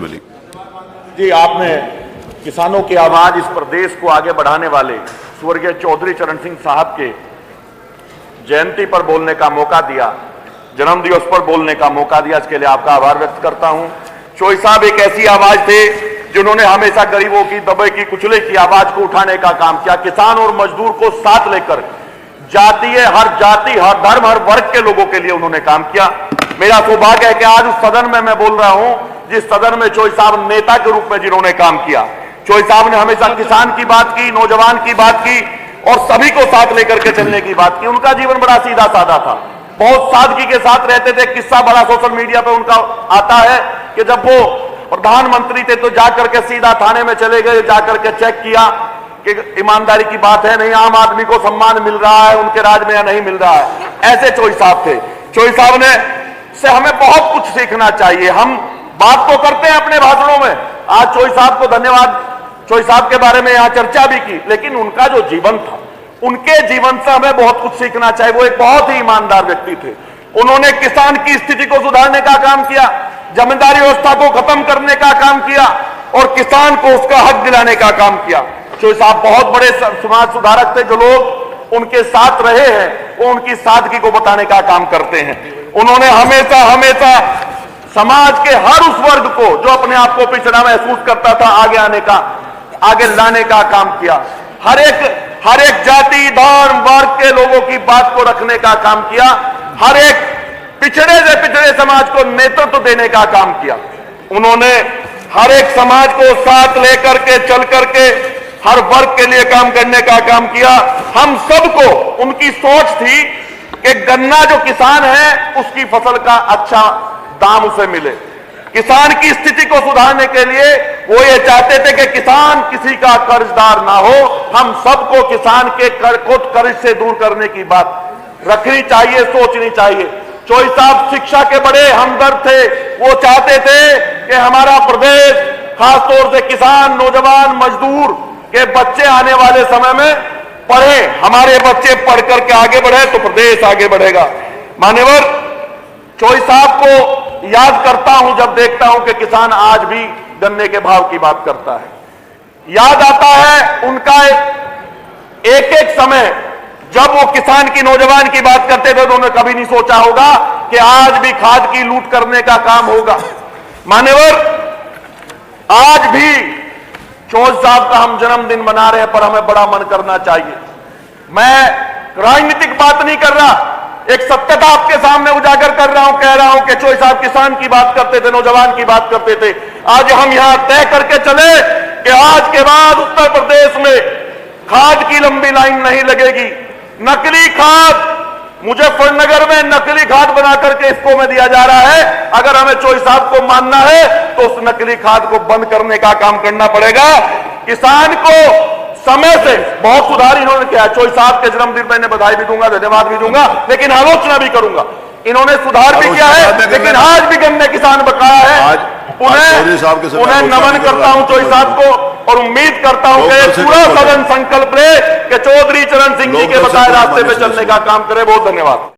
मिली। जी, आपने किसानों की आवाज इस प्रदेश को आगे बढ़ाने वाले स्वर्गीय चौधरी चरण सिंह साहब के जयंती पर बोलने का मौका दिया, जन्मदिवस पर बोलने का मौका दिया, इसके लिए आपका आभार व्यक्त करता हूं। चोई साहब एक ऐसी आवाज थे जिन्होंने हमेशा गरीबों की, दबे की, कुचले की आवाज को उठाने का काम किया। किसान और मजदूर को साथ लेकर हर जाति, हर धर्म, हर वर्ग के लोगों के लिए उन्होंने काम किया। मेरा सौभाग्य है कि आज उस सदन में मैं बोल रहा हूं जिस सदन में चोई साहब नेता के रूप में जिन्होंने काम किया। चोई साहब ने हमेशा किसान की बात की, नौजवान की बात की और सभी को साथ लेकर के चलने की बात की। उनका जीवन बड़ा सीधा साधा था, बहुत सादगी के साथ रहते थे। किस्सा बड़ा सोशल मीडिया पे उनका आता है कि जब वो प्रधानमंत्री थे तो जाकर के सीधा थाने में चले गए, जाकर के चेक किया कि ईमानदारी की बात है नहीं, आम आदमी को सम्मान मिल रहा है उनके राज में या नहीं मिल रहा है। ऐसे चोई साहब थे। चोई साहब ने से हमें बहुत कुछ सीखना चाहिए। हम बात तो करते हैं अपने भाषणों में, आज चोई साहब को धन्यवाद, चोई साहब के बारे में यहां चर्चा भी की, लेकिन उनका जो जीवन था, उनके जीवन से हमें बहुत कुछ सीखना चाहिए। वो एक बहुत ही ईमानदार व्यक्ति थे। उन्होंने किसान की स्थिति को सुधारने का काम किया, जमींदारी व्यवस्था को खत्म करने का काम किया और किसान को उसका हक दिलाने का काम किया। चोई साहब बहुत बड़े समाज सुधारक थे। जो लोग उनके साथ रहे हैं वो उनकी सादगी को बताने का काम करते हैं। उन्होंने हमेशा हमेशा समाज के हर उस वर्ग को जो अपने आप को पिछड़ा महसूस करता था आगे लाने का काम किया। हर एक जाति, धर्म, वर्ग के लोगों की बात को रखने का काम किया। हर एक पिछड़े से पिछड़े समाज को नेतृत्व देने का काम किया। उन्होंने हर एक समाज को साथ लेकर के चल करके हर वर्ग के लिए काम करने का काम किया। हम सबको उनकी सोच थी कि गन्ना जो किसान है उसकी फसल का अच्छा दाम उसे मिले। किसान की स्थिति को सुधारने के लिए वो ये चाहते थे कि किसान किसी का कर्जदार ना हो। हम सबको किसान के कर्ज से दूर करने की बात रखनी चाहिए, सोचनी चाहिए। चोई साहब शिक्षा के बड़े हमदर्द थे। वो चाहते थे कि हमारा प्रदेश, खासतौर से किसान, नौजवान, मजदूर के बच्चे आने वाले समय में पढ़े, हमारे बच्चे पढ़ करके आगे बढ़े तो प्रदेश आगे बढ़ेगा। मान्यवर, चोई साहब को याद करता हूं जब देखता हूं कि किसान आज भी गन्ने के भाव की बात करता है। याद आता है उनका एक समय जब वो किसान की, नौजवान की बात करते थे तो उन्होंने कभी नहीं सोचा होगा कि आज भी खाद की लूट करने का काम होगा। मान्यवर, आज भी चोई साहब का हम जन्मदिन मना रहे हैं, पर हमें बड़ा मन करना चाहिए। मैं राजनीतिक बात नहीं कर रहा, एक सत्यता आपके सामने उजागर कर रहा हूं, कह रहा हूं कि चोई साहब किसान की बात करते थे, नौजवान की बात करते थे। आज हम यहां तय करके चले कि आज के बाद उत्तर प्रदेश में खाद की लंबी लाइन नहीं लगेगी। नकली खाद, मुजफ्फरनगर में नकली खाद बना करके इसको में दिया जा रहा है। अगर हमें चोई साहब को मानना है तो उस नकली खाद को बंद करने का काम करना पड़ेगा। किसान को समय से बहुत सुधार इन्होंने किया। चोई साहब के जन्मदिन पर बधाई भी दूंगा, धन्यवाद भी दूंगा, लेकिन आलोचना भी करूंगा। इन्होंने सुधार भी किया है, लेकिन आज भी गन्ने किसान बकाया है। उन्हें नमन करता हूं चोई साहब को और उम्मीद करता हूं कि पूरा सदन संकल्प ले कि चौधरी चरण सिंह जी के बताए रास्ते पे चलने का काम करे। बहुत धन्यवाद।